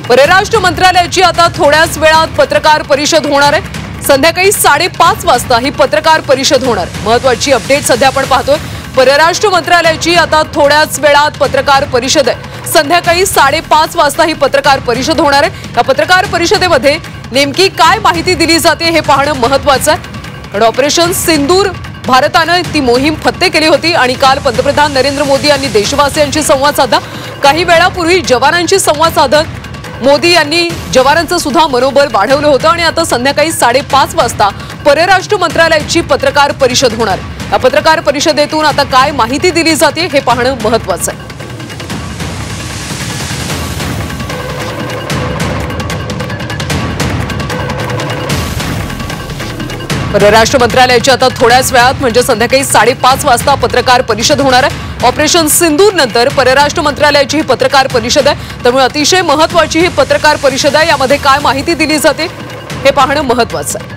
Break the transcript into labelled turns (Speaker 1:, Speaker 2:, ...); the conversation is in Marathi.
Speaker 1: परराष्ट्र मंत्रालयाची आता थोड्याच वेळात पत्रकार परिषद होणार आहे। संध्याकाळी 5:30 वाजता ही पत्रकार परिषद होणार। महत्त्वाची अपडेट सध्या आपण पाहतोय। परराष्ट्र मंत्रालयाची आता थोड्याच वेळात पत्रकार परिषद आहे। संध्याकाळी 5:30 वाजता ही पत्रकार परिषद होणार आहे। या पत्रकार परिषदेमध्ये नेमकी काय माहिती दिली जाते हे पाहणं महत्त्वाचं आहे। कारण ऑपरेशन सिंदूर भारताने ती मोहीम फत्ते केली होती आणि काल पंतप्रधान नरेंद्र मोदी यांनी देशवासियांशी संवाद साधला। काही वेळापूर्वी जवानांशी संवाद साधत मोदी यांनी जवानांचं सुद्धा मनोबल वाढवलं होतं आणि आता संध्याकाळी 5:30 वाजता परराष्ट्र मंत्रालयाची पत्रकार परिषद होणार आहे। या पत्रकार परिषदेतून आता काय माहिती दिली जाते हे पाहणं महत्त्वाचं आहे। परराष्ट्र मंत्रालयाची आता थोड्याच वेळात म्हणजे संध्याकाळी 5:30 वाजता पत्रकार परिषद होणार आहे। ऑपरेशन सिंदूर नंतर परराष्ट्र मंत्रालयाची ही पत्रकार परिषद आहे। त्यामुळे अतिशय महत्त्वाची ही पत्रकार परिषद आहे। यामध्ये काय माहिती दिली जाते हे पाहणं महत्त्वाचं आहे।